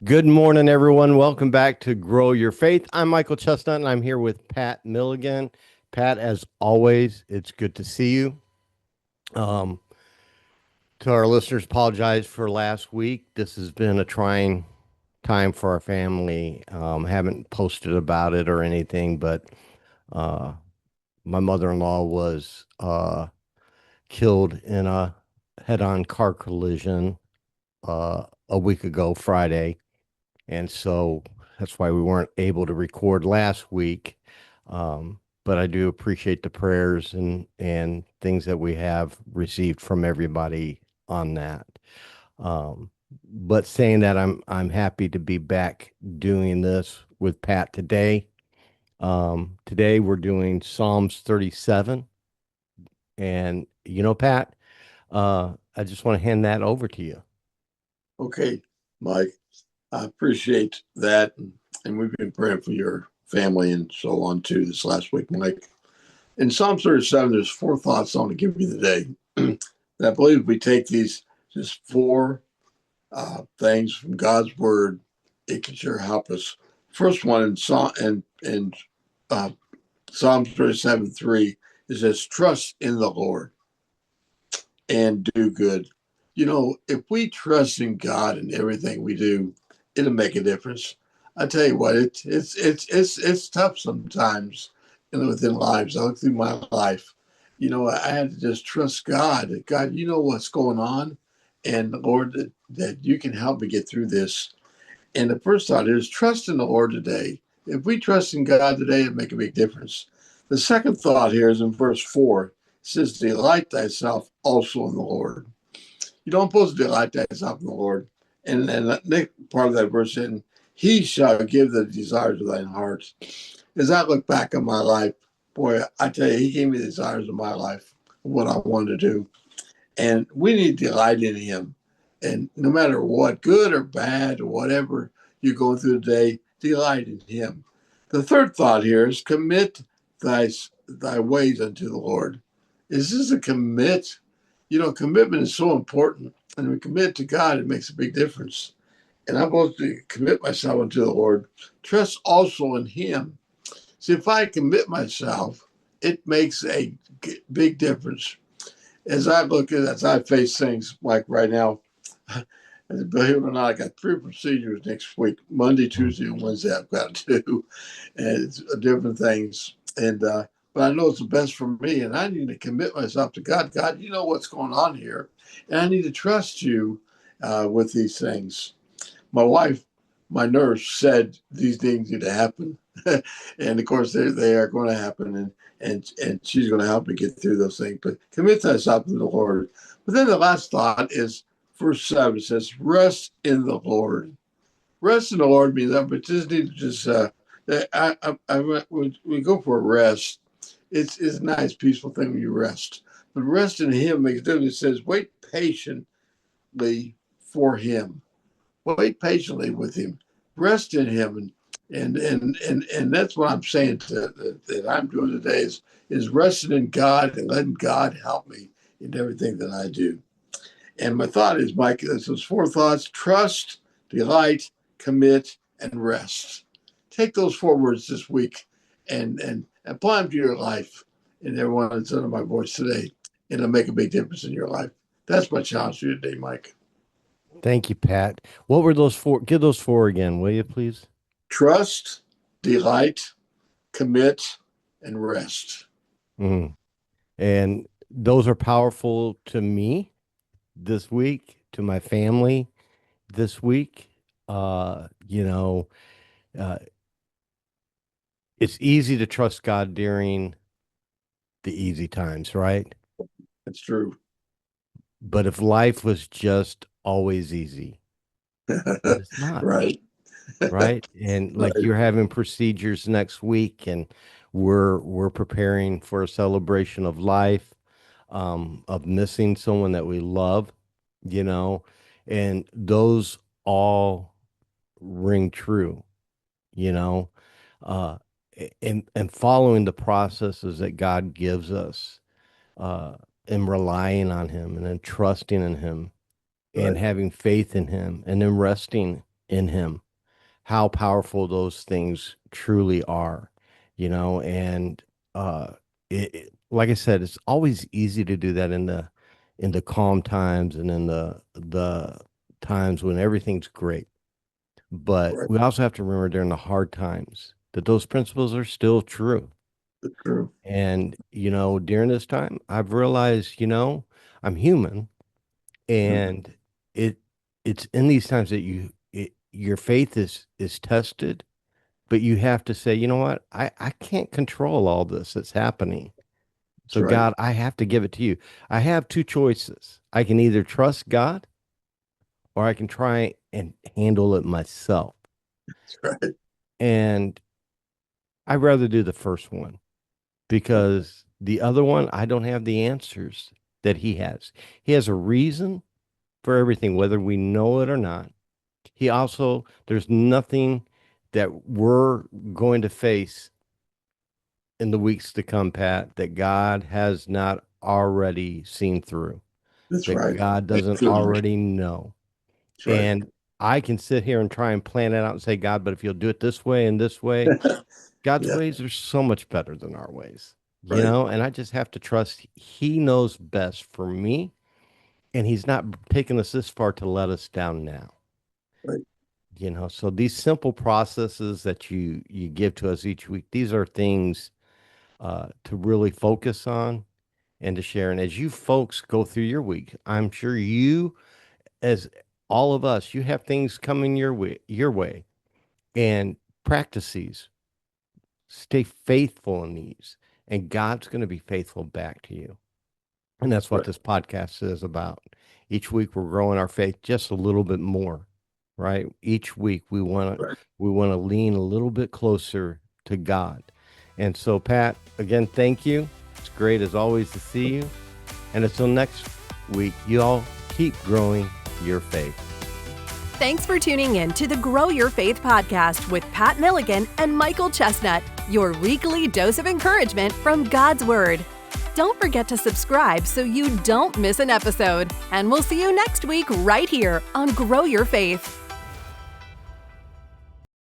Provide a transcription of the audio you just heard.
Good morning, everyone. Welcome back to Grow Your Faith. I'm Michael Chestnut, and I'm here with Pat Milligan. Pat, as always, it's good to see you. Um, to our listeners, apologize for last week. This has been a trying time for our family. Haven't posted about it or anything, but uh, my mother-in-law was killed in a head-on car collision a week ago, Friday. And so that's why we weren't able to record last week. But I do appreciate the prayers and things that we have received from everybody on that. Um, but saying that, I'm happy to be back doing this with Pat today. Today we're doing Psalms 37, and Pat, I just want to hand that over to you. Okay, Mike, I appreciate that. And we've been praying for your family and so on too this last week, Mike. In Psalm 37, there's four thoughts I want to give you today. And I believe if we take these just four things from God's word, it can sure help us. First one in uh, Psalm 37:3 is says, trust in the Lord and do good. If we trust in God in everything we do, it'll make a difference. I tell you what, it's tough sometimes, within lives. I look through my life, I had to just trust God. That God, you know what's going on, and Lord, that you can help me get through this. And the first thought is trust in the Lord today. If we trust in God today, it'll make a big difference. The second thought here is in verse 4. It says, delight thyself also in the Lord. You don't supposed to delight thyself in the Lord. And the next part of that verse in, he shall give the desires of thine heart. As I look back on my life, boy, I tell you, he gave me the desires of my life, what I wanted to do. And we need to delight in him. And no matter what, good or bad or whatever you're going through today, delight in him. The third thought here is commit thy ways unto the Lord. Is this a commit? Commitment is so important. And when we commit to God, it makes a big difference. And I'm supposed to commit myself unto the Lord. Trust also in him. See, if I commit myself, it makes a big difference. As I face things like right now, believe it or not, I got three procedures next week, Monday, Tuesday, and Wednesday. I've got to do, and it's different things. But I know it's the best for me, and I need to commit myself to God. God, you know what's going on here, and I need to trust you with these things. My wife, my nurse, said these things need to happen, and of course they are going to happen, and she's going to help me get through those things. But commit thyself to the Lord. But then the last thought is verse 7. It says, "Rest in the Lord." Rest in the Lord means that, but just need to just. When we go for a rest, it's a nice, peaceful thing when you rest. But rest in Him makes difference. It says, "Wait patiently for Him." Wait patiently with him, rest in him, and that's what I'm saying that I'm doing today is resting in God and letting God help me in everything that I do. And my thought is, Mike, there's those four thoughts: trust, delight, commit, and rest. Take those four words this week and apply them to your life and everyone that's under my voice today. And it'll make a big difference in your life. That's my challenge to you today, Mike. Thank you, Pat. What were those four? Give those four again, will you, please? Trust, delight, commit, and rest. Mhm. And those are powerful to me this week, to my family this week. Uh, you know, uh, it's easy to trust God during the easy times, right? That's true. But if life was just always easy, but it's not, Right. right? And like Right. you're having procedures next week, and we're preparing for a celebration of life, of missing someone that we love, you know, and those all ring true, you know, uh, and following the processes that God gives us, uh, and relying on Him and then trusting in Him and Right. having faith in Him and then resting in him, how powerful those things truly are, and uh like I said, it's always easy to do that in the calm times and in the times when everything's great. But Right. we also have to remember during the hard times that those principles are still true. That's true. And during this time I've realized, I'm human, Mhm. and it it's in these times that your faith is tested, but you have to say, you know what, I can't control all this that's happening. That's So right. God, I have to give it to you. I have two choices. I can either trust God or I can try and handle it myself. That's right. And I'd rather do the first one, Yeah. because the other one, I don't have the answers that he has. He has a reason for everything, whether we know it or not. He also, there's nothing that we're going to face in the weeks to come, Pat, that God has not already seen through, That's that right. God Thank doesn't you so much. already know. That's right. And I can sit here and try and plan it out and say, God, but if you'll do it this way and this way, God's Yeah. ways are so much better than our ways, Right. and I just have to trust he knows best for me. And he's not taking us this far to let us down now. Right. So these simple processes that you give to us each week, these are things to really focus on and to share. And as you folks go through your week, I'm sure you, as all of us, you have things coming your way, and practice these. Stay faithful in these, and God's going to be faithful back to you. And that's what Right. this podcast is about. Each week we're growing our faith just a little bit more, right? Each week Right. we want to lean a little bit closer to God. And so, Pat, again, thank you. It's great as always to see you. And until next week, you all keep growing your faith. Thanks for tuning in to the Grow Your Faith podcast with Pat Milligan and Michael Chestnut, your weekly dose of encouragement from God's Word. Don't forget to subscribe so you don't miss an episode. And we'll see you next week right here on Grow Your Faith.